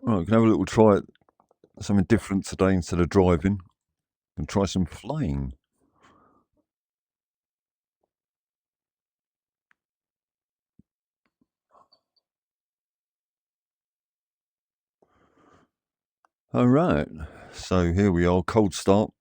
Right, we can have a little try at something different today instead of driving. And try some flying. Alright, so here we are, cold start.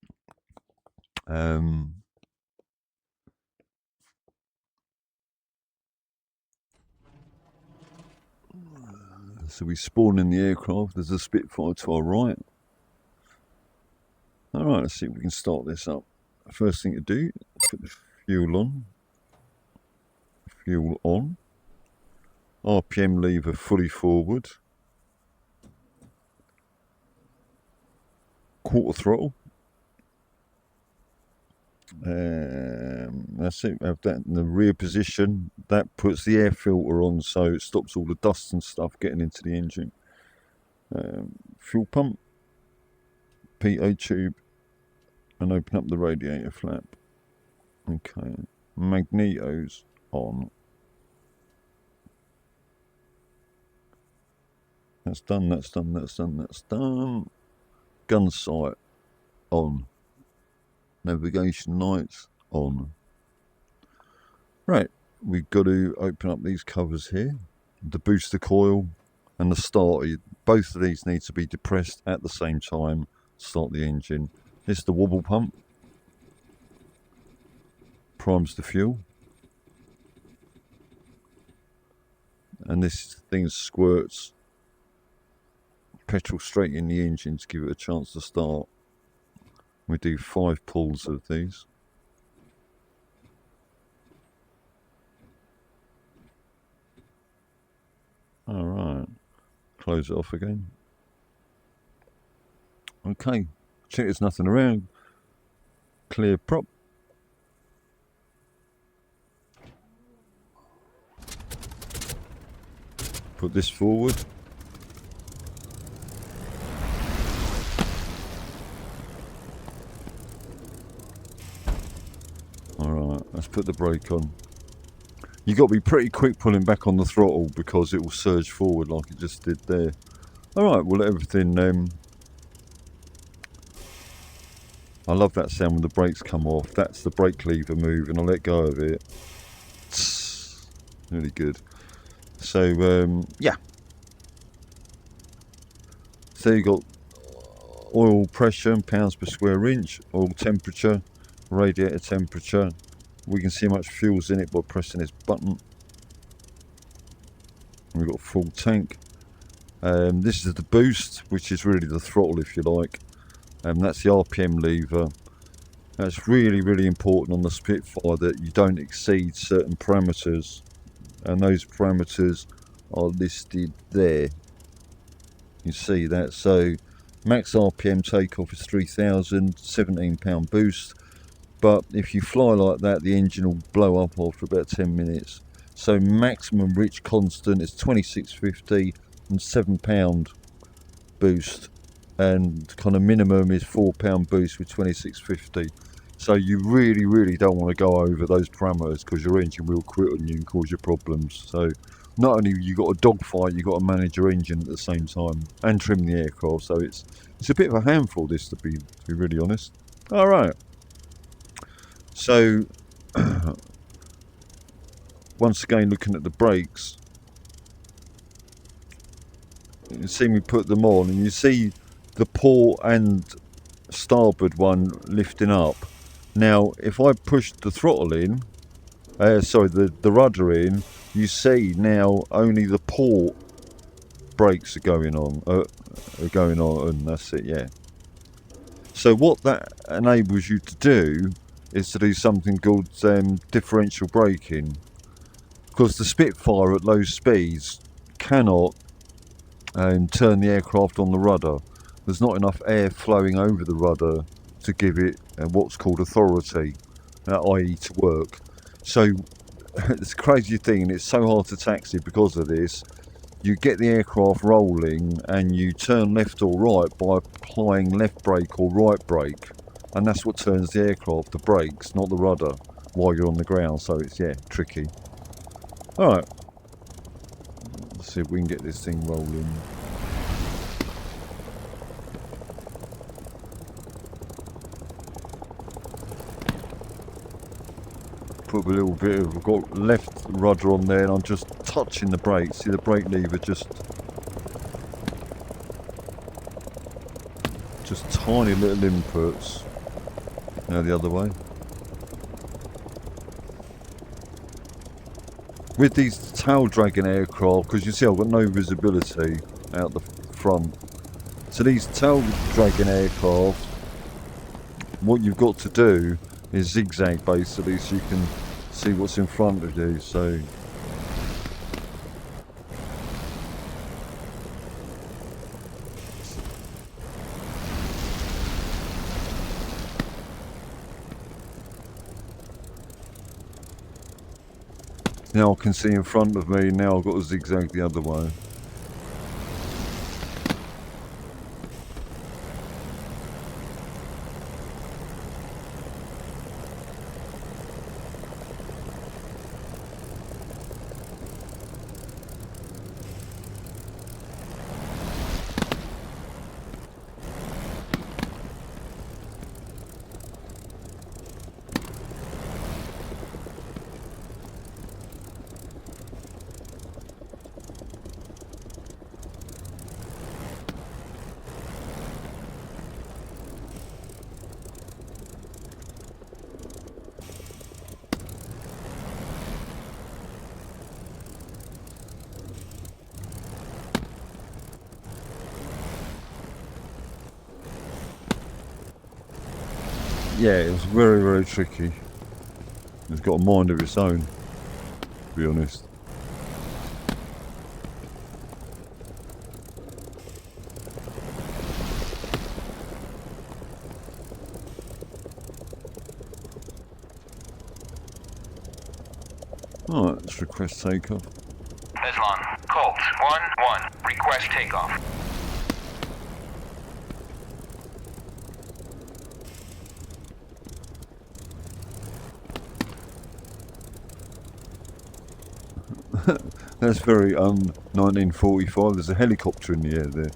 So we spawn in the aircraft. There's a Spitfire to our right. Alright, let's see if we can start this up. First thing to do, put the fuel on. Fuel on. RPM lever fully forward. Quarter throttle. That's it. Have that in the rear position. That puts the air filter on, so it stops all the dust and stuff getting into the engine. Fuel pump, pitot tube, and open up the radiator flap. Okay, magnetos on. That's done. That's done. That's done. That's done. Gun sight on. Navigation lights on. Right, we've got to open up these covers here. The booster coil and the starter. Both of these need to be depressed at the same time. Start the engine. This is the wobble pump. Primes the fuel. And this thing squirts petrol straight in the engine to give it a chance to start. We do 5 pulls of these. Alright, close it off again. Okay, check there's nothing around. Clear prop. Put this forward. Alright, let's put the brake on. You've got to be pretty quick pulling back on the throttle because it will surge forward like it just did there. Alright, we'll let everything... I love that sound when the brakes come off. That's the brake lever move, and I let go of it. Really good. So, yeah. So you've got oil pressure in pounds per square inch, oil temperature, radiator temperature. We can see how much fuel's in it by pressing this button. We've got a full tank. This is the boost, which is really the throttle if you like. That's the RPM lever. That's really, really important on the Spitfire that you don't exceed certain parameters. And those parameters are listed there. You see that. So max RPM takeoff is 3,000, £17 boost. But if you fly like that, the engine will blow up after about 10 minutes. So maximum rich constant is 2650 and £7 boost. And kind of minimum is £4 boost with 2650. So you really, really don't want to go over those parameters because your engine will quit on you and cause you problems. So not only you got a dogfight, you got to manage your engine at the same time and trim the aircraft. So it's a bit of a handful, this, to be really honest. All right. So once again, looking at the brakes, you can see me put them on, and you see the port and starboard one lifting up. Now, if I push the throttle in, the rudder in, you see now only the port brakes are going on, and that's it, yeah. So what that enables you to do is to do something called differential braking, because the Spitfire at low speeds cannot turn the aircraft on the rudder. There's not enough air flowing over the rudder to give it what's called authority, i.e. to work. So it's a crazy thing, and it's so hard to taxi because of this. You get the aircraft rolling and you turn left or right by applying left brake or right brake, and that's what turns the aircraft, the brakes, not the rudder, while you're on the ground. So it's, yeah, tricky. Alright, let's see if we can get this thing rolling. put a little bit of, I've got left rudder on there and I'm just touching the brake. See the brake lever just tiny little inputs. Now the other way. With these tail dragging aircraft, because you see I've got no visibility out the front. So these tail dragging aircraft, what you've got to do is zigzag basically so you can see what's in front of you. So now I can see in front of me, now I've got to zigzag the other way. Yeah, it was very, very tricky. It's got a mind of its own, to be honest. Alright, let's request takeoff. Islam, Colt, 1-1, request takeoff. That's very 1945. There's a helicopter in the air there.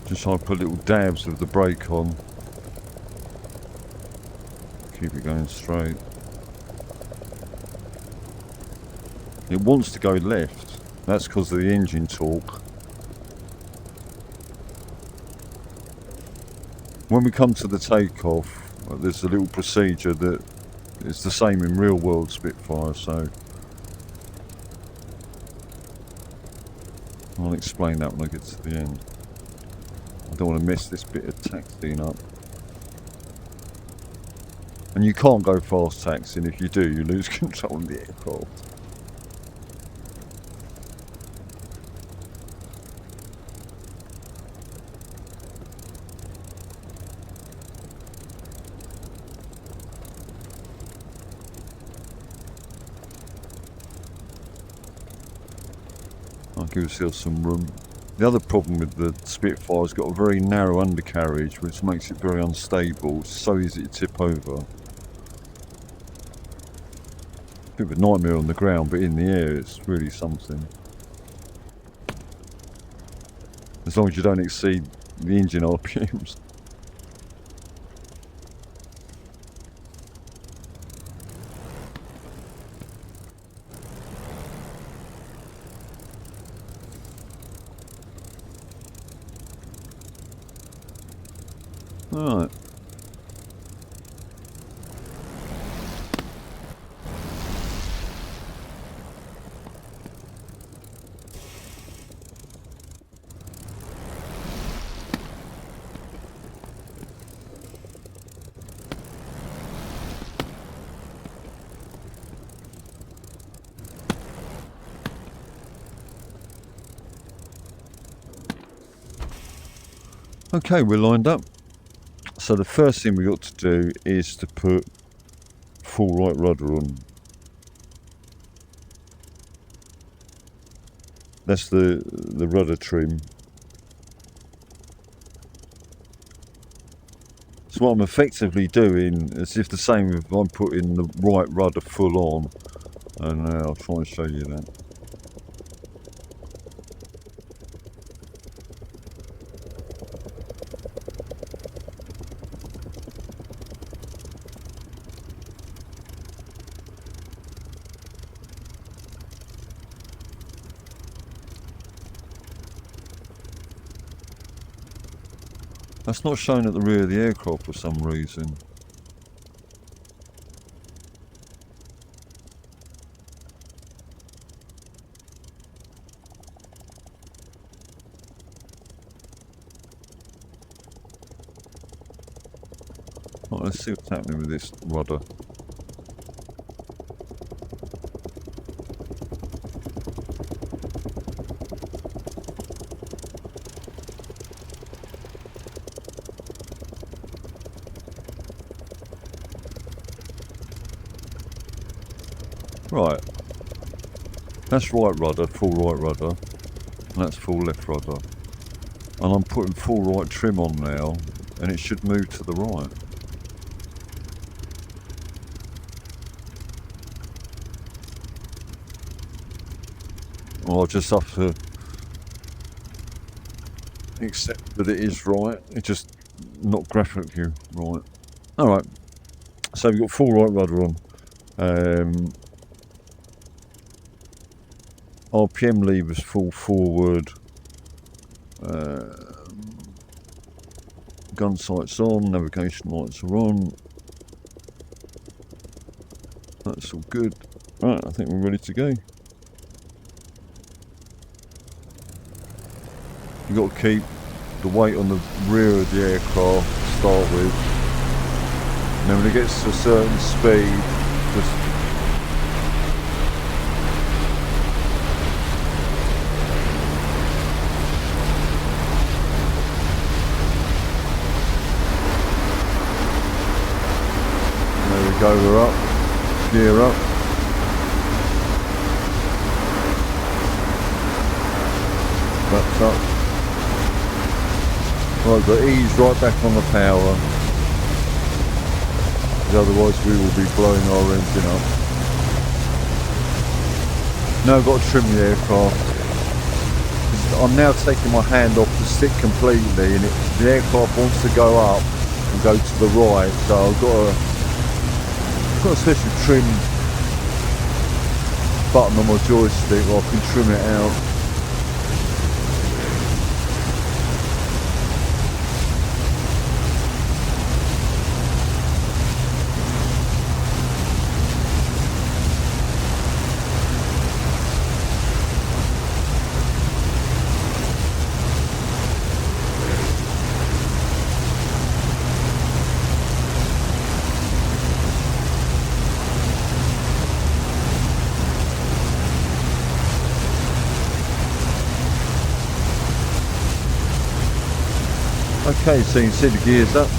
Just try to put little dabs of the brake on. Keep it going straight. It wants to go left. That's because of the engine torque. When we come to the takeoff, there's a little procedure that is the same in real world Spitfire, so I'll explain that when I get to the end. I don't want to mess this bit of taxiing up. And you can't go fast taxiing. If you do, you lose control of the aircraft. I'll give yourself some room. The other problem with the Spitfire has got a very narrow undercarriage, which makes it very unstable. It's so easy to tip over. Bit of a nightmare on the ground, but in the air it's really something. As long as you don't exceed the engine RPMs. Alright. Okay, we're lined up. So the first thing we got to do is to put full right rudder on. That's the rudder trim. So what I'm effectively doing is if the same if I'm putting the right rudder full on, and I'll try and show you that. That's not shown at the rear of the aircraft for some reason. Right, let's see what's happening with this rudder. Right, that's right rudder, full right rudder, and that's full left rudder. And I'm putting full right trim on now, and it should move to the right. Well, I'll just have to accept that it is right, it's just not graphically right. Alright, so we've got full right rudder on. RPM levers full forward, gun sights on, navigation lights are on. That's all good. Right, I think we're ready to go. You've got to keep the weight on the rear of the aircraft to start with, and then when it gets to a certain speed, just there we go, we're up, gear up. That's up. Right, but ease right back on the power, because otherwise we will be blowing our engine up. Now I've got to trim the aircraft. I'm now taking my hand off the stick completely, and the aircraft wants to go up and go to the right, so I've got a special trim button on my joystick where I can trim it out. Okay, so you can see the gears up.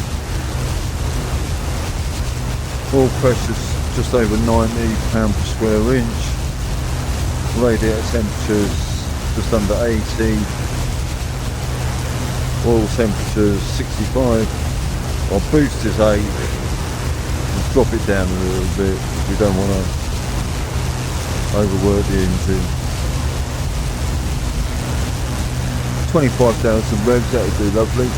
Oil pressure's just over 90 pounds per square inch. Radiator temperature's just under 80. Oil temperature's 65. Our boost is 8. Let's drop it down a little bit if we don't want to overwork the engine. 25,000 revs, that would do lovely.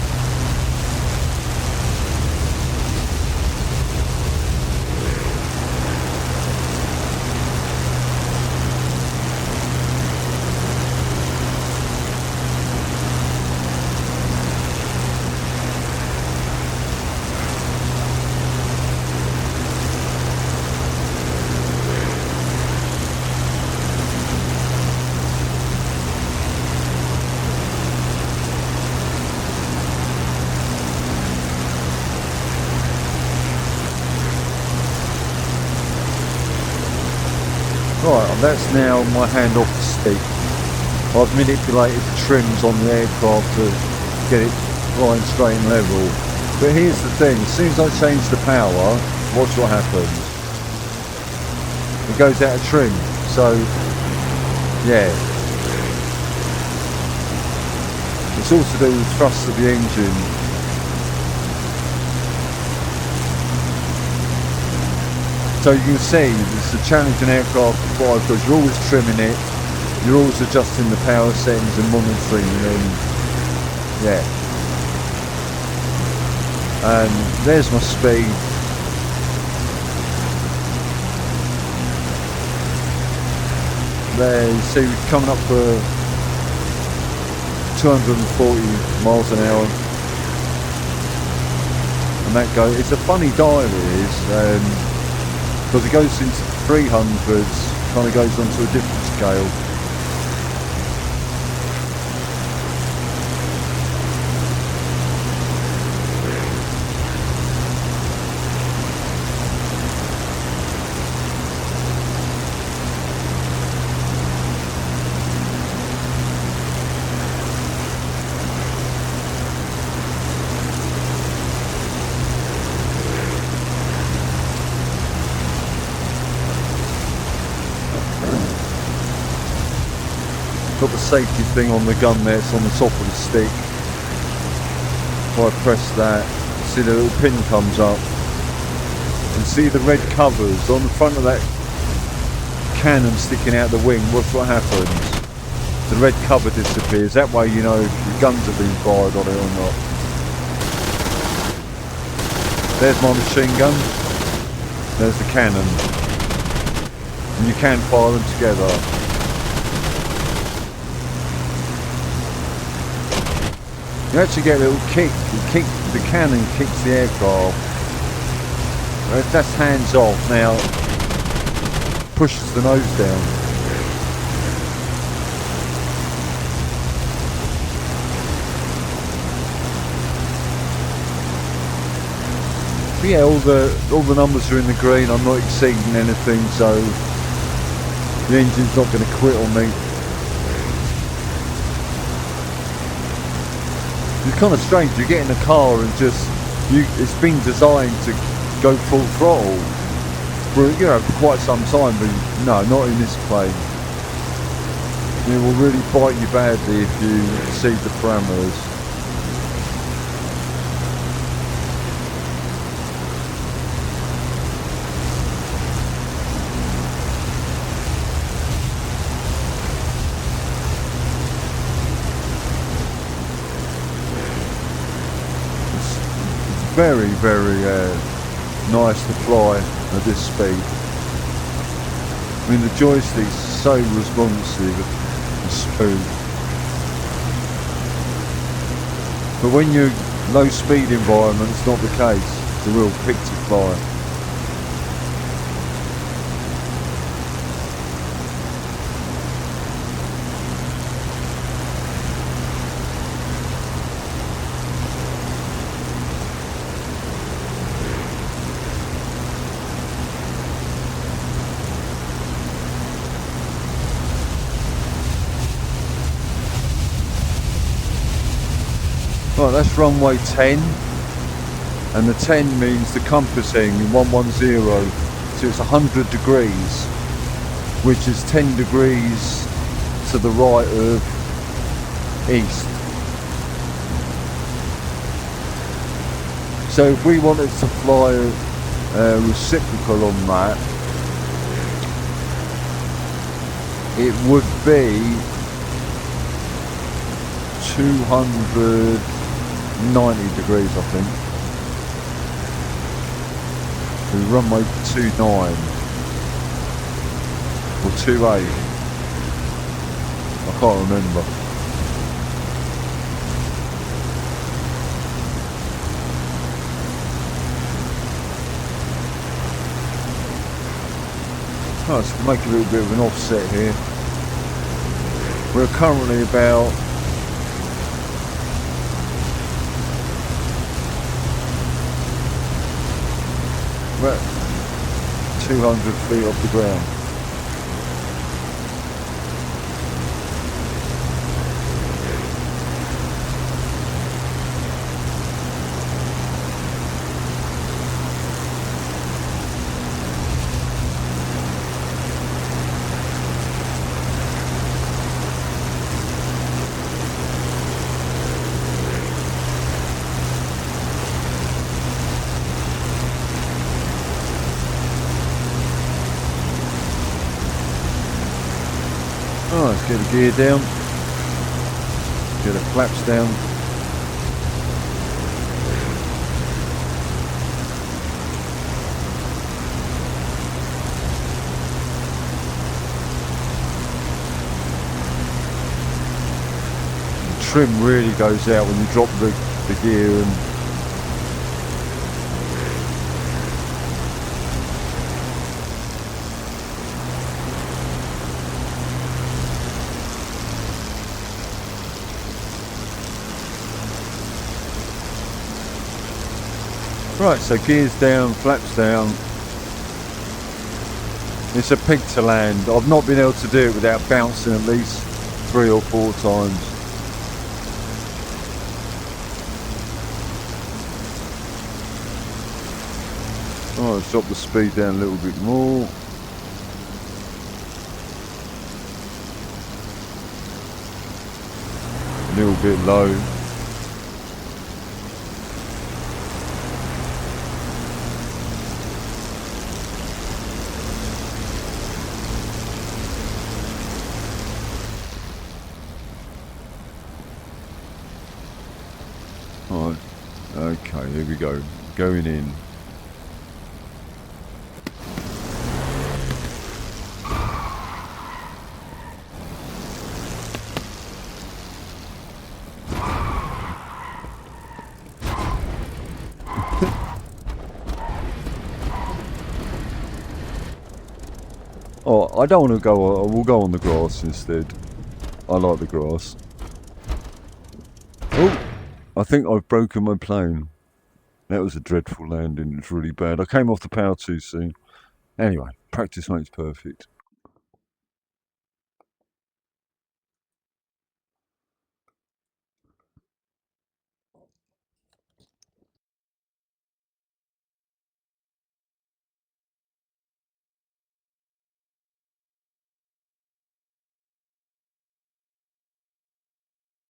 Right, that's now my hand off the stick. I've manipulated the trims on the aircraft to get it flying straight and level. But here's the thing, as soon as I change the power, watch what happens. It goes out of trim, so yeah. It's all to do with thrust of the engine. So you can see it's a challenging aircraft to fly because you're always trimming it, you're always adjusting the power settings and monitoring them. Yeah. And there's my speed. There you see we're coming up for 240 miles an hour. And that goes, it's a funny dial it is. Because it goes into 300s, kind of goes onto a different scale. Got the safety thing on the gun there, it's on the top of the stick. If I press that, see the little pin comes up. And see the red covers on the front of that cannon sticking out the wing. Watch what happens. The red cover disappears. That way you know if your guns are being fired on it or not. There's my machine gun. There's the cannon. And you can fire them together. You actually get a little kick. The cannon kicks the aircraft. If that's hands off now, pushes the nose down. But yeah, all the numbers are in the green. I'm not exceeding anything, so the engine's not going to quit on me. It's kind of strange, you get in a car and it's been designed to go full throttle for, for quite some time, but no, not in this plane. It will really bite you badly if you exceed the parameters. Very, very nice to fly at this speed. I mean, the joystick's so responsive and smooth. But when you're low speed environment, it's not the case. It's a real pick to fly. Right, that's runway 10, and the 10 means the compassing 110, so it's 100 degrees, which is 10 degrees to the right of east. So if we wanted to fly reciprocal on that, it would be 290 degrees, I think. So runway 29 or 28. I can't remember. Let's make a little bit of an offset here. We're currently about we're 200 feet off the ground. Get the gear down. Get the flaps down. The trim really goes out when you drop the gear and right, so gears down, flaps down. It's a pig to land. I've not been able to do it without bouncing at least 3 or 4 times. Alright, let's drop the speed down a little bit more. A little bit low. Alright, okay, here we go. Going in. Oh, I don't want to go, we'll go on the grass instead. I like the grass. Oh, I think I've broken my plane. That was a dreadful landing, it's really bad. I came off the power too soon. Anyway, practice makes perfect.